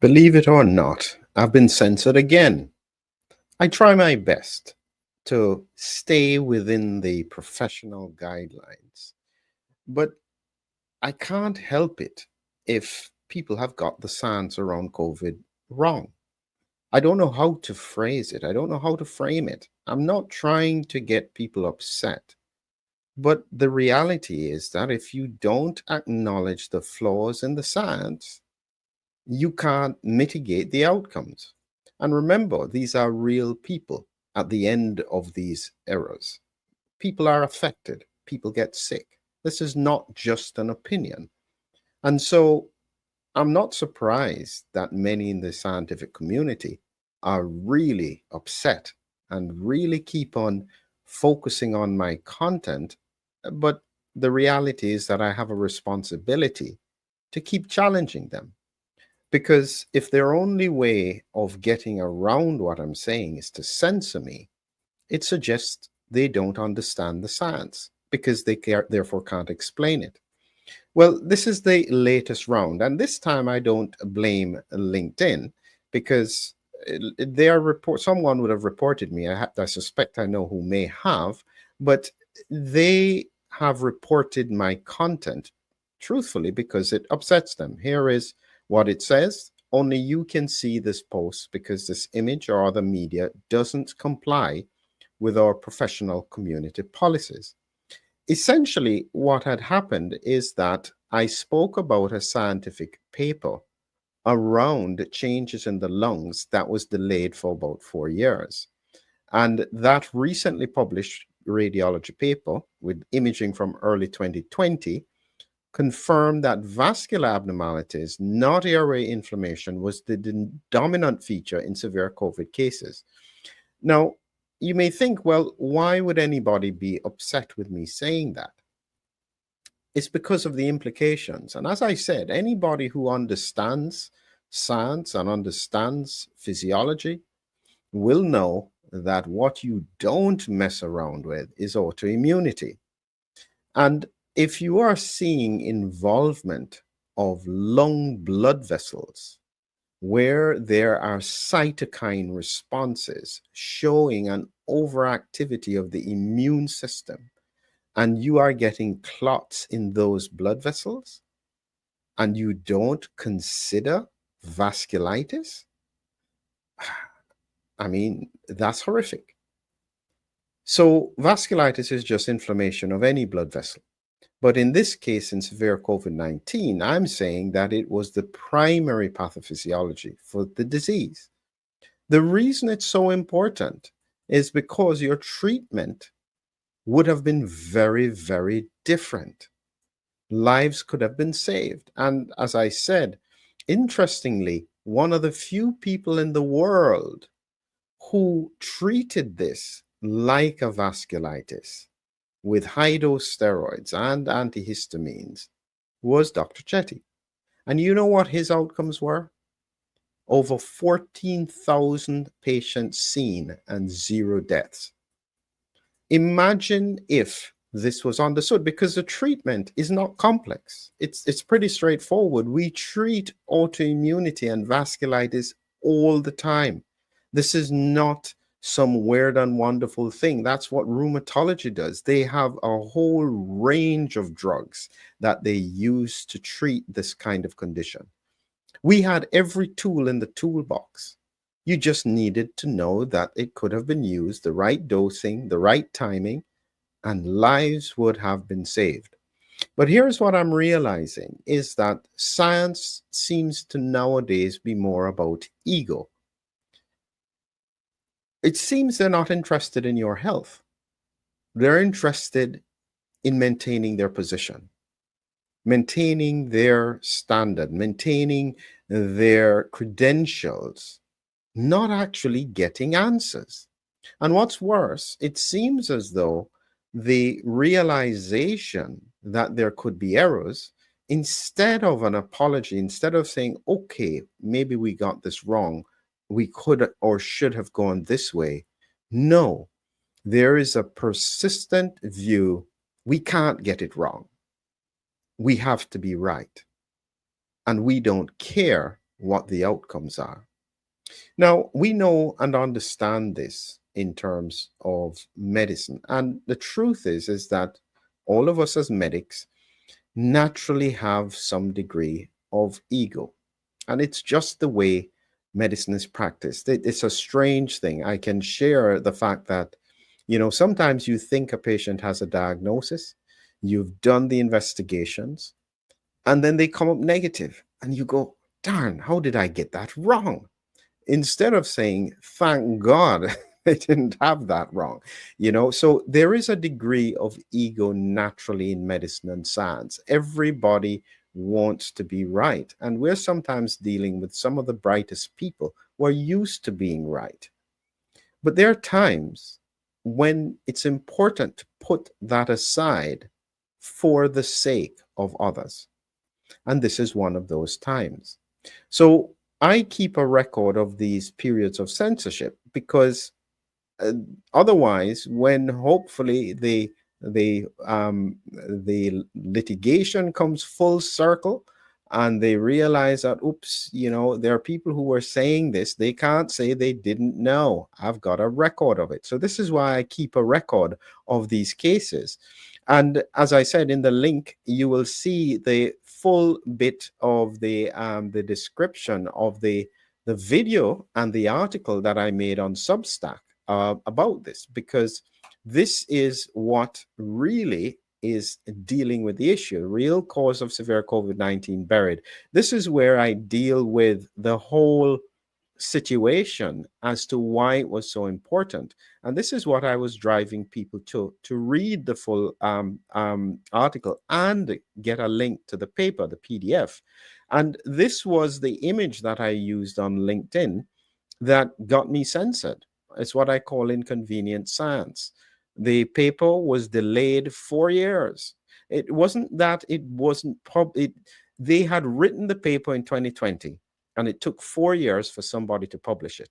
Believe it or not, I've been censored again. I try my best to stay within the professional guidelines, but I can't help it if people have got the science around COVID wrong. I don't know how to phrase it, I don't know how to frame it. I'm not trying to get people upset, but the reality is that if you don't acknowledge the flaws in the science, you can't mitigate the outcomes. And remember, these are real people at the end of these errors. People are affected, people get sick. This is not just an opinion. And so I'm not surprised that many in the scientific community are really upset and really keep on focusing on my content. But the reality is that I have a responsibility to keep challenging them. Because if their only way of getting around what I'm saying is to censor me, it suggests they don't understand the science because therefore can't explain it. Well, this is the latest round, and this time I don't blame LinkedIn because someone would have reported me. I suspect I know who may have, but they have reported my content truthfully because it upsets them. Here is what it says. Only you can see this post because this image or other media doesn't comply with our professional community policies. Essentially, what had happened is that I spoke about a scientific paper around changes in the lungs that was delayed for about 4 years. And that recently published radiology paper with imaging from early 2020 confirmed that vascular abnormalities, not airway inflammation, was the dominant feature in severe COVID cases. Now, you may think, well, why would anybody be upset with me saying that? It's because of the implications. And as I said, anybody who understands science and understands physiology will know that what you don't mess around with is autoimmunity. And if you are seeing involvement of lung blood vessels where there are cytokine responses showing an overactivity of the immune system, and you are getting clots in those blood vessels, and you don't consider vasculitis, I mean, that's horrific. So, vasculitis is just inflammation of any blood vessel. But in this case, in severe COVID-19, I'm saying that it was the primary pathophysiology for the disease. The reason it's so important is because your treatment would have been very, very different. Lives could have been saved. And as I said, interestingly, one of the few people in the world who treated this like a vasculitis with high-dose steroids and antihistamines was Dr. Chetty. And you know what his outcomes were? Over 14,000 patients seen and 0 deaths. Imagine if this was understood, because the treatment is not complex. It's pretty straightforward. We treat autoimmunity and vasculitis all the time. This is not some weird and wonderful thing. That's what rheumatology does. They have a whole range of drugs that they use to treat this kind of condition. We had every tool in the toolbox. You just needed to know that it could have been used, the right dosing, the right timing, and lives would have been saved. But here's what I'm realizing is that science seems to nowadays be more about ego. It seems they're not interested in your health. They're interested in maintaining their position, maintaining their standard, maintaining their credentials, not actually getting answers. And what's worse, it seems as though the realization that there could be errors, instead of an apology, instead of saying, okay, maybe we got this wrong, we could or should have gone this way. No, there is a persistent view. We can't get it wrong. We have to be right. And we don't care what the outcomes are. Now, we know and understand this in terms of medicine. And the truth is that all of us as medics naturally have some degree of ego. And it's just the way medicine is practiced. It's a strange thing. I can share the fact that, sometimes you think a patient has a diagnosis, you've done the investigations, and then they come up negative, and you go, darn, how did I get that wrong? Instead of saying, thank God they didn't have that wrong. So there is a degree of ego naturally in medicine and science. Everybody wants to be right. And we're sometimes dealing with some of the brightest people who are used to being right. But there are times when it's important to put that aside for the sake of others. And this is one of those times. So I keep a record of these periods of censorship because uh, otherwise, when hopefully the litigation comes full circle and they realize that, oops, there are people who were saying this, they can't say they didn't know. I've got a record of it. So this is why I keep a record of these cases. And as I said in the link, you will see the full bit of the description of the video and the article that I made on Substack about this, because this is what really is dealing with the issue, real cause of severe COVID-19 buried. This is where I deal with the whole situation as to why it was so important. And this is what I was driving people to read the full article and get a link to the paper, the PDF. And this was the image that I used on LinkedIn that got me censored. It's what I call inconvenient science. The paper was delayed 4 years. It wasn't that it wasn't they had written the paper in 2020 and it took 4 years for somebody to publish it.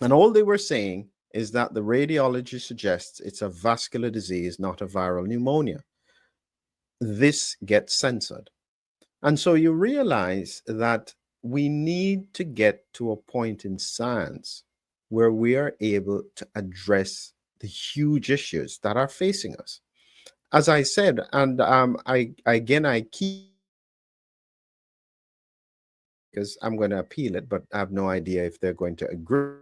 And all they were saying is that the radiology suggests it's a vascular disease, not a viral pneumonia. This gets censored. And so you realize that we need to get to a point in science where we are able to address the huge issues that are facing us. As I said, and I keep, because I'm going to appeal it, but I have no idea if they're going to agree.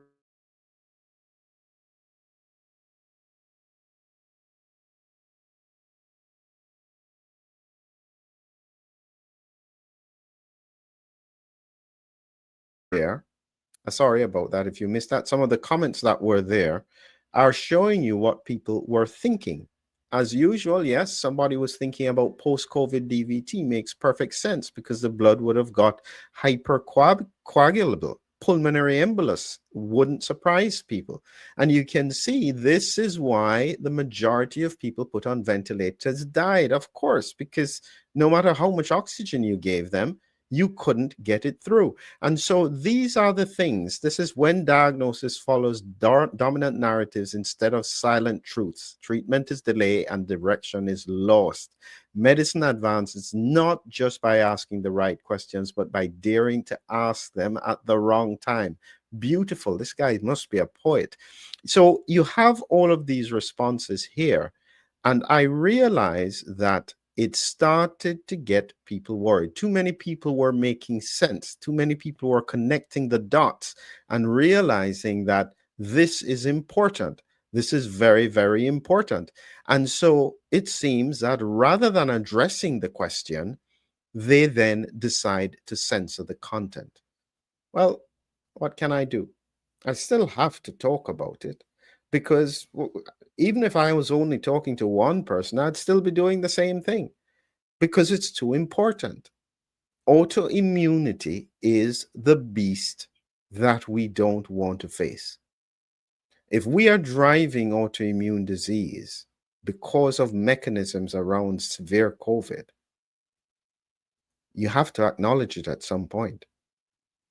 There. Sorry about that. If you missed that, some of the comments that were there are showing you what people were thinking. As usual, yes, somebody was thinking about post-COVID DVT. Makes perfect sense because the blood would have got hypercoagulable. Pulmonary embolus wouldn't surprise people. And you can see this is why the majority of people put on ventilators died, of course, because no matter how much oxygen you gave them, you couldn't get it through. And so these are the things. This is when diagnosis follows dominant narratives instead of silent truths. Treatment is delayed and direction is lost. Medicine advances not just by asking the right questions, but by daring to ask them at the wrong time. Beautiful. This guy must be a poet. So you have all of these responses here. And I realize that it started to get people worried. Too many people were making sense. Too many people were connecting the dots and realizing that this is important. This is very, very important. And so it seems that rather than addressing the question, they then decide to censor the content. Well, what can I do? I still have to talk about it because even if I was only talking to one person, I'd still be doing the same thing because it's too important. Autoimmunity is the beast that we don't want to face. If we are driving autoimmune disease because of mechanisms around severe COVID, you have to acknowledge it at some point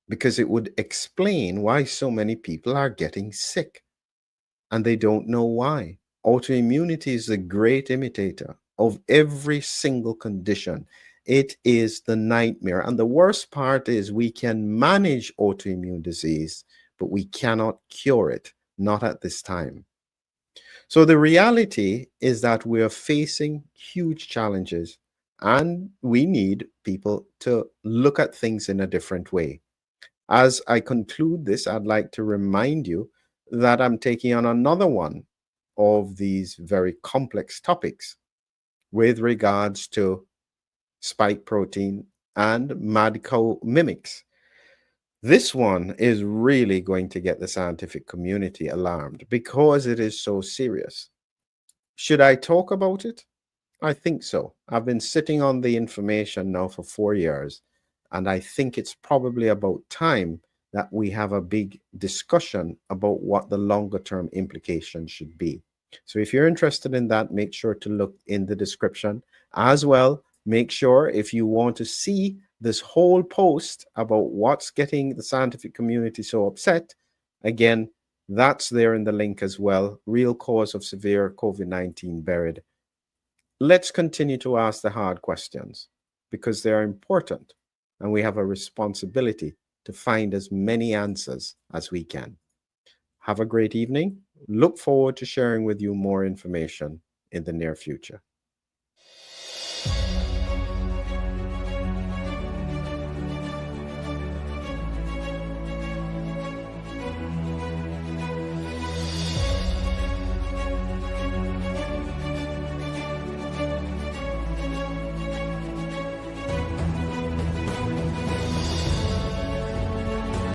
because it would explain why so many people are getting sick and they don't know why. Autoimmunity is a great imitator of every single condition, It is the nightmare. And the worst part is we can manage autoimmune disease, but we cannot cure it, not at this time. So the reality is that we are facing huge challenges and we need people to look at things in a different way. As I conclude this, I'd like to remind you that I'm taking on another one of these very complex topics with regards to spike protein and mad cow mimics. This one is really going to get the scientific community alarmed because it is so serious. Should I talk about it? I think so. I've been sitting on the information now for 4 years, and I think it's probably about time that we have a big discussion about what the longer term implications should be. So if you're interested in that, make sure to look in the description. As well, make sure if you want to see this whole post about what's getting the scientific community so upset, again, that's there in the link as well. Real cause of severe COVID-19 buried. Let's continue to ask the hard questions because they are important and we have a responsibility to find as many answers as we can. Have a great evening. Look forward to sharing with you more information in the near future.